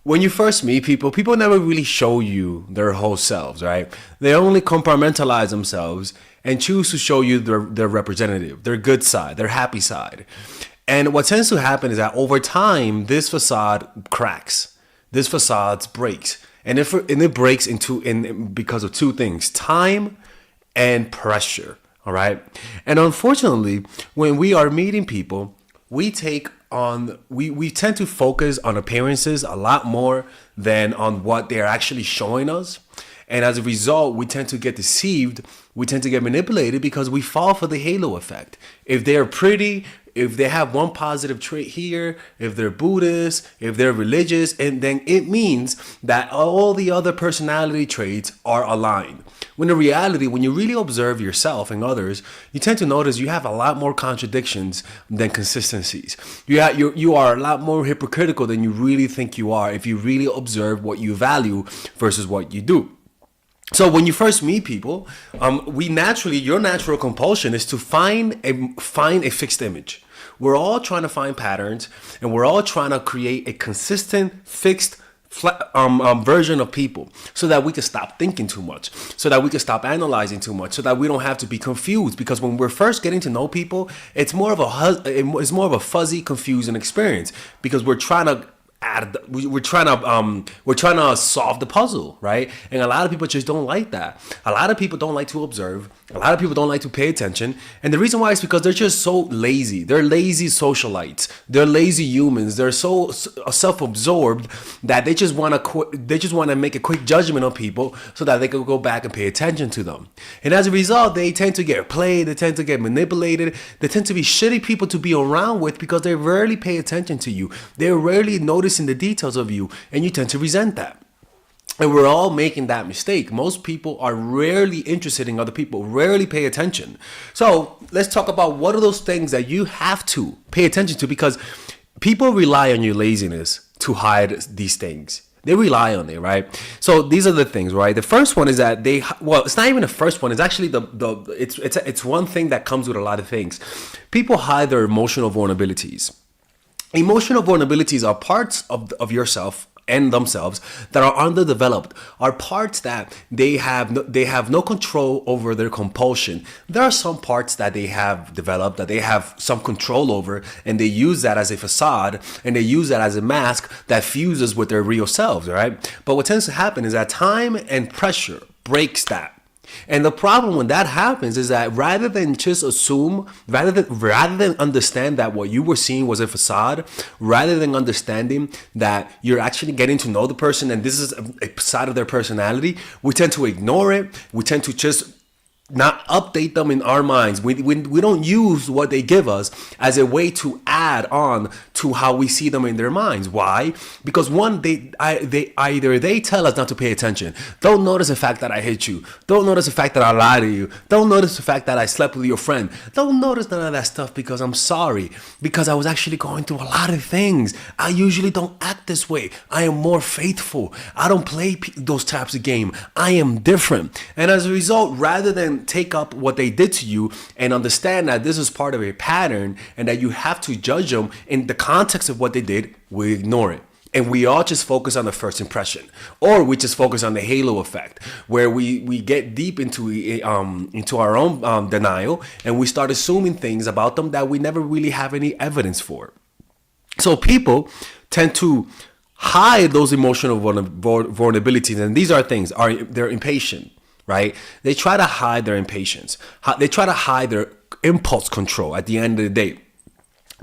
when you first meet people, people never really show you their whole selves, right? They only compartmentalize themselves and choose to show you their representative, their good side, their happy side. And what tends to happen is that over time, this facade cracks, this facade breaks, and it breaks because of two things: time and pressure. All right, and unfortunately, when we are meeting people, we tend to focus on appearances a lot more than on what they're actually showing us. And as a result, we tend to get deceived, we tend to get manipulated because we fall for the halo effect. If they're pretty, if they have one positive trait here, if they're Buddhist, if they're religious, and then it means that all the other personality traits are aligned. When in reality, when you really observe yourself and others, you tend to notice you have a lot more contradictions than consistencies. You are a lot more hypocritical than you really think you are if you really observe what you value versus what you do. So when you first meet people, your natural compulsion is to find a fixed image. We're all trying to find patterns, and we're all trying to create a consistent, fixed version of people, so that we can stop thinking too much, so that we can stop analyzing too much, so that we don't have to be confused. Because when we're first getting to know people, it's more of a fuzzy, confusing experience, because we're trying to solve the puzzle, right? And a lot of people just don't like that. A lot of people don't like to observe. A lot of people don't like to pay attention. And the reason why is because they're just so lazy. They're lazy socialites. They're lazy humans. They're so self-absorbed that they just want to make a quick judgment on people so that they can go back and pay attention to them. And as a result, they tend to get played. They tend to get manipulated. They tend to be shitty people to be around with because they rarely pay attention to you. They rarely noticing the details of you, and you tend to resent that. And we're all making that mistake. Most people are rarely interested in other people, rarely pay attention. So let's talk about what are those things that you have to pay attention to, because people rely on your laziness to hide these things. They rely on it, right? So these are the things, right? The first one is that it's not even the first one. It's actually it's one thing that comes with a lot of things. People hide their emotional vulnerabilities. Emotional vulnerabilities are parts of yourself and themselves that are underdeveloped, are parts that they have no control over their compulsion. There are some parts that they have developed that they have some control over, and they use that as a facade, and they use that as a mask that fuses with their real selves, right? But what tends to happen is that time and pressure breaks that. And the problem when that happens is that rather than understand that what you were seeing was a facade, rather than understanding that you're actually getting to know the person and this is a side of their personality, we tend to ignore it. We tend to just not update them in our minds. We don't use what they give us as a way to add on to how we see them in their minds. Why? Because one, they tell us not to pay attention. Don't notice the fact that I hit you. Don't notice the fact that I lied to you. Don't notice the fact that I slept with your friend. Don't notice none of that stuff because I'm sorry. Because I was actually going through a lot of things. I usually don't act this way. I am more faithful. I don't play those types of game. I am different. And as a result, rather than take up what they did to you and understand that this is part of a pattern and that you have to judge them in the context of what they did, we ignore it. And we all just focus on the first impression, or we just focus on the halo effect, where we get deep into our own denial, and we start assuming things about them that we never really have any evidence for. So people tend to hide those emotional vulnerabilities, and these are things: they're impatient. Right? They try to hide their impatience. They try to hide their impulse control at the end of the day.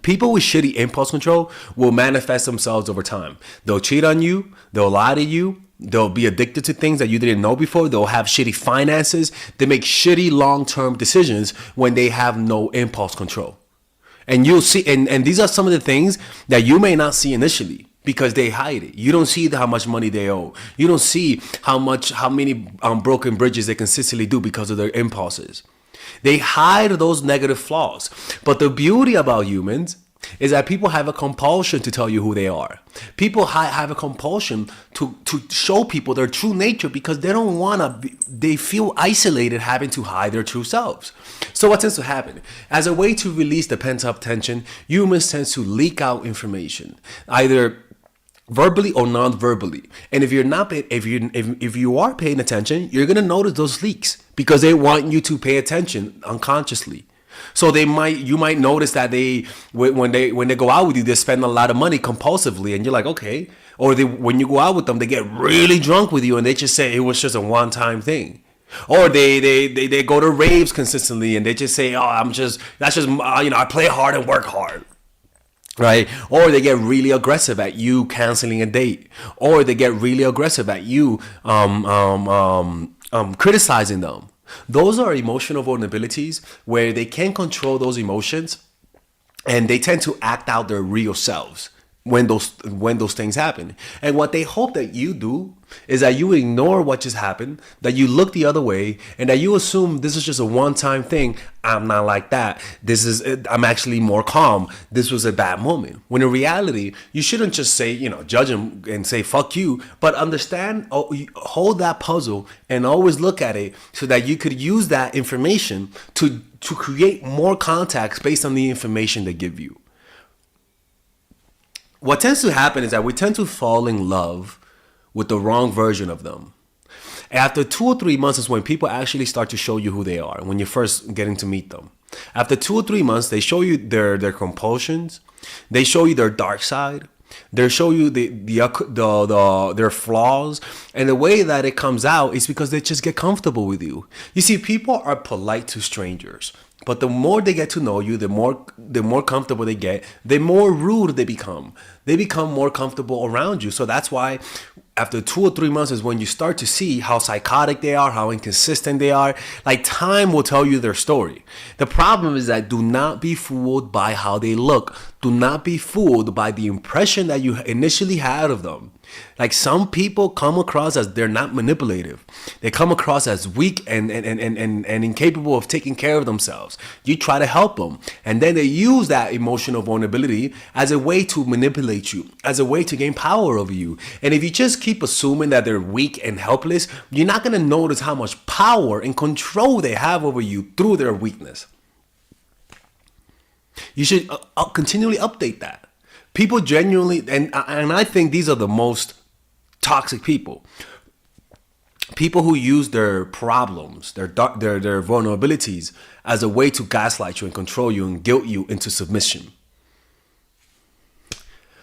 People with shitty impulse control will manifest themselves over time. They'll cheat on you. They'll lie to you. They'll be addicted to things that you didn't know before. They'll have shitty finances. They make shitty long-term decisions when they have no impulse control. And you'll see, and these are some of the things that you may not see initially, because they hide it. You don't see how much money they owe. You don't see how many broken bridges they consistently do because of their impulses. They hide those negative flaws. But the beauty about humans is that people have a compulsion to tell you who they are. People have a compulsion to show people their true nature because they don't they feel isolated having to hide their true selves. So what tends to happen? As a way to release the pent up tension, humans tend to leak out information. Either verbally or non-verbally. And if you're not pay, if you are paying attention, you're gonna notice those leaks because they want you to pay attention unconsciously. So you might notice that when they go out with you, they spend a lot of money compulsively, and you're like, okay. Or when you go out with them, they get really drunk with you, and they just say it was just a one-time thing. Or they go to raves consistently, and they just say, oh, that's just I play hard and work hard. Right? Or they get really aggressive at you canceling a date. Or they get really aggressive at you criticizing them. Those are emotional vulnerabilities where they can't control those emotions, and they tend to act out their real selves when those things happen. And what they hope that you do is that you ignore what just happened, that you look the other way, and that you assume this is just a one-time thing. I'm not like that. I'm actually more calm. This was a bad moment. When in reality, you shouldn't just say, judge them and say fuck you, but understand, hold that puzzle and always look at it so that you could use that information to create more contacts based on the information they give you. What tends to happen is that we tend to fall in love with the wrong version of them. After 2 or 3 months is when people actually start to show you who they are, when you're first getting to meet them. After 2 or 3 months, they show you their compulsions, they show you their dark side, they show you their flaws, and the way that it comes out is because they just get comfortable with you. You see, people are polite to strangers. But the more they get to know you, the more comfortable they get, the more rude they become. They become more comfortable around you. So that's why after 2 or 3 months is when you start to see how psychotic they are, how inconsistent they are. Like, time will tell you their story. The problem is that do not be fooled by how they look. Do not be fooled by the impression that you initially had of them. Like, some people come across as they're not manipulative. They come across as weak and incapable of taking care of themselves. You try to help them, and then they use that emotional vulnerability as a way to manipulate you, as a way to gain power over you. And if you just keep assuming that they're weak and helpless, you're not going to notice how much power and control they have over you through their weakness. You should continually update that. People genuinely, and I think these are the most toxic people. People who use their problems, their vulnerabilities as a way to gaslight you and control you and guilt you into submission.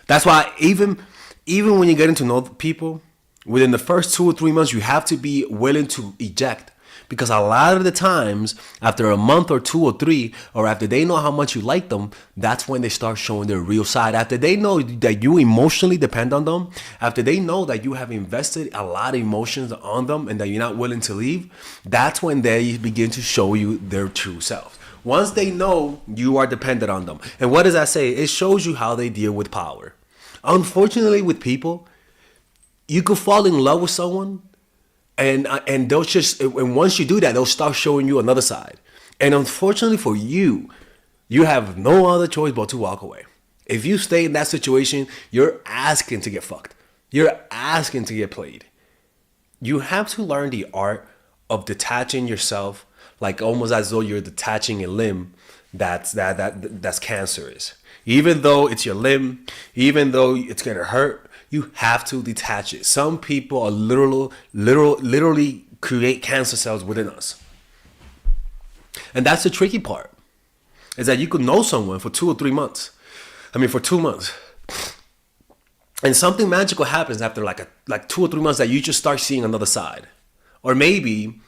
That's why even when you get to know people, within the first 2 or 3 months, you have to be willing to eject. Because a lot of the times, after a month or 2 or 3, or after they know how much you like them, that's when they start showing their real side. After they know that you emotionally depend on them, after they know that you have invested a lot of emotions on them and that you're not willing to leave, that's when they begin to show you their true self. Once they know you are dependent on them. And what does that say? It shows you how they deal with power. Unfortunately, with people, you could fall in love with someone, and once you do that, they'll start showing you another side. And unfortunately for you, you have no other choice but to walk away. If you stay in that situation, you're asking to get fucked. You're asking to get played. You have to learn the art of detaching yourself, like almost as though you're detaching a limb that's cancerous. Even though it's your limb, even though it's gonna hurt, you have to detach it. Some people are literally create cancer cells within us. And that's the tricky part, is that you could know someone for 2 or 3 months. For 2 months. And something magical happens after like 2 or 3 months, that you just start seeing another side. Or maybe,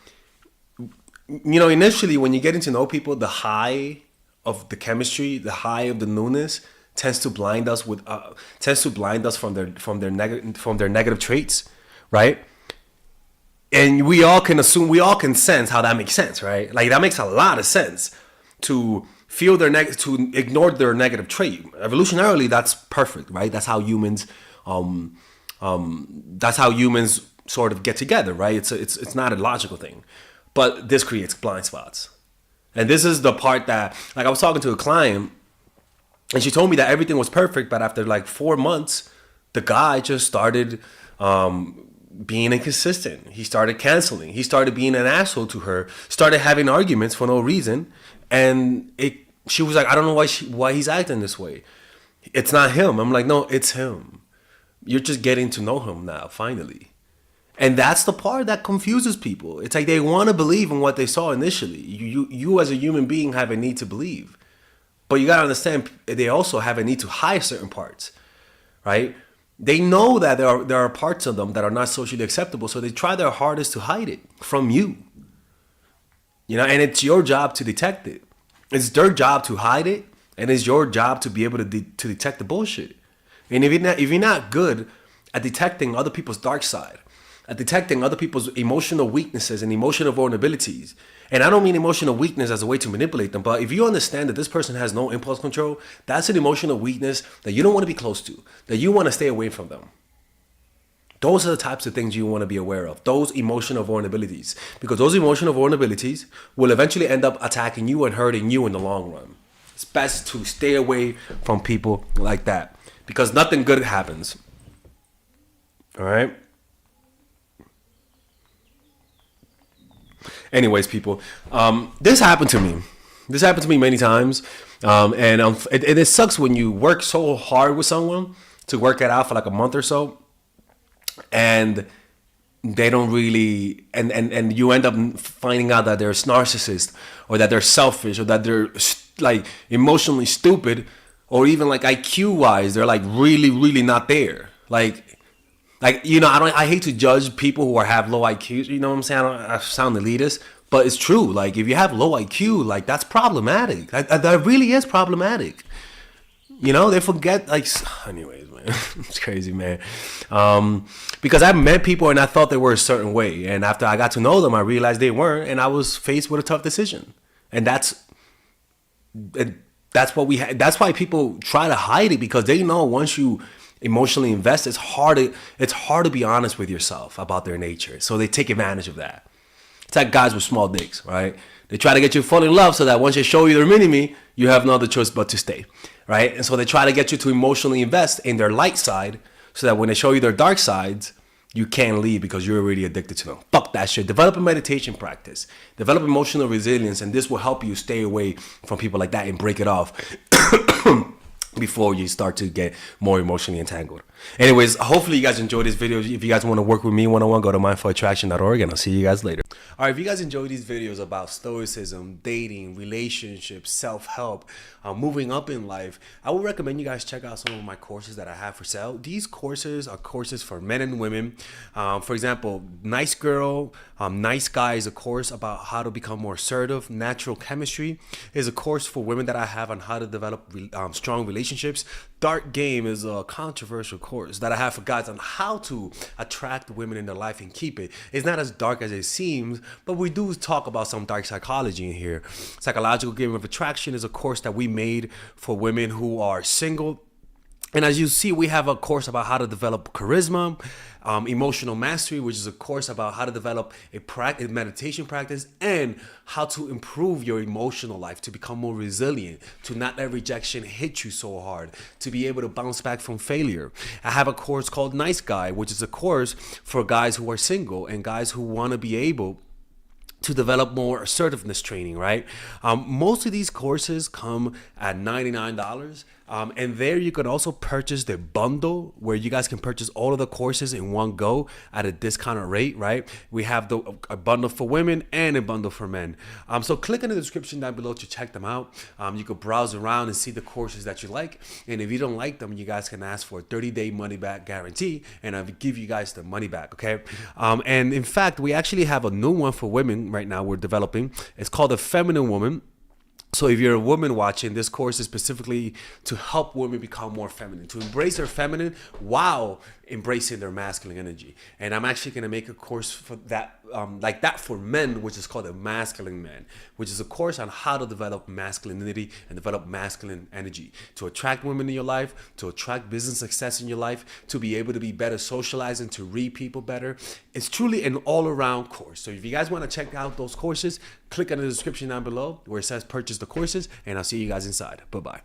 initially when you get to know people, the high of the chemistry, the high of the newness, tends to blind us from their negative traits, right? And we all can sense how that makes sense, right? Like, that makes a lot of sense to feel to ignore their negative trait. Evolutionarily, that's perfect, right? That's how humans sort of get together, right? It's not a logical thing, but this creates blind spots. And this is the part that, like, I was talking to a client, and she told me that everything was perfect, but after like 4 months, the guy just started being inconsistent. He started canceling. He started being an asshole to her. Started having arguments for no reason, and she was like, I don't know why he's acting this way. It's not him. I'm like, no, it's him. You're just getting to know him now, finally. And that's the part that confuses people. It's like they want to believe in what they saw initially. You as a human being have a need to believe. But you got to understand, they also have a need to hide certain parts, right? They know that there are parts of them that are not socially acceptable, so they try their hardest to hide it from you. And it's your job to detect it. It's their job to hide it, and it's your job to be able to detect the bullshit. And if you're not good at detecting other people's dark side, at detecting other people's emotional weaknesses and emotional vulnerabilities, and I don't mean emotional weakness as a way to manipulate them, but if you understand that this person has no impulse control, that's an emotional weakness that you don't want to be close to, that you want to stay away from them. Those are the types of things you want to be aware of, those emotional vulnerabilities, because those emotional vulnerabilities will eventually end up attacking you and hurting you in the long run. It's best to stay away from people like that because nothing good happens. All right? Anyways, people, this happened to me. This happened to me many times. It sucks when you work so hard with someone to work it out for like a month or so, and they don't really, and you end up finding out that they're a narcissist, or that they're selfish, or that they're like emotionally stupid, or even like IQ wise, they're like really, really not there. Like I hate to judge people who have low IQs. You know what I'm saying? I sound elitist, but it's true. Like if you have low IQ, like that's problematic. That really is problematic. They forget. Like, anyways, man, it's crazy, man. Because I met people and I thought they were a certain way, and after I got to know them, I realized they weren't, and I was faced with a tough decision. And that's what we had. That's why people try to hide it, because they know once you emotionally invest, it's hard to be honest with yourself about their nature. So they take advantage of that. It's like guys with small dicks, right? They try to get you to fall in love so that once they show you their mini-me, you have no other choice but to stay, right? And so they try to get you to emotionally invest in their light side so that when they show you their dark sides, you can't leave because you're already addicted to them. Fuck that shit. Develop a meditation practice. Develop emotional resilience, and this will help you stay away from people like that and break it off before you start to get more emotionally entangled. Anyways, hopefully you guys enjoyed this video. If you guys want to work with me one-on-one, go to mindfulattraction.org, and I'll see you guys later. All right, if you guys enjoy these videos about stoicism, dating, relationships, self-help, moving up in life, I would recommend you guys check out some of my courses that I have for sale. These courses are courses for men and women. For example, Nice Girl, Nice Guy is a course about how to become more assertive. Natural Chemistry is a course for women that I have on how to develop strong relationships. Dark Game is a controversial course that I have for guys on how to attract women in their life and keep it. It's not as dark as it seems, but we do talk about some dark psychology in here. Psychological Game of Attraction is a course that we made for women who are single. And as you see, we have a course about how to develop charisma, emotional mastery, which is a course about how to develop a meditation practice and how to improve your emotional life, to become more resilient, to not let rejection hit you so hard, to be able to bounce back from failure. I have a course called Nice Guy, which is a course for guys who are single and guys who want to be able to develop more assertiveness training, right? Most of these courses come at $99. And there you can also purchase the bundle where you guys can purchase all of the courses in one go at a discounted rate, right? We have a bundle for women and a bundle for men. So click in the description down below to check them out. You can browse around and see the courses that you like. And if you don't like them, you guys can ask for a 30-day money-back guarantee, and I'll give you guys the money back, okay? And in fact, we actually have a new one for women right now we're developing. It's called The Feminine Woman. So if you're a woman watching, this course is specifically to help women become more feminine, to embrace their feminine while embracing their masculine energy. And I'm actually going to make a course for that, like that for men, which is called a Masculine Man, which is a course on how to develop masculinity and develop masculine energy, to attract women in your life, to attract business success in your life, to be able to be better socializing, to read people better. It's truly an all-around course. So if you guys want to check out those courses, click on the description down below where it says purchase the courses, and I'll see you guys inside. Bye-bye.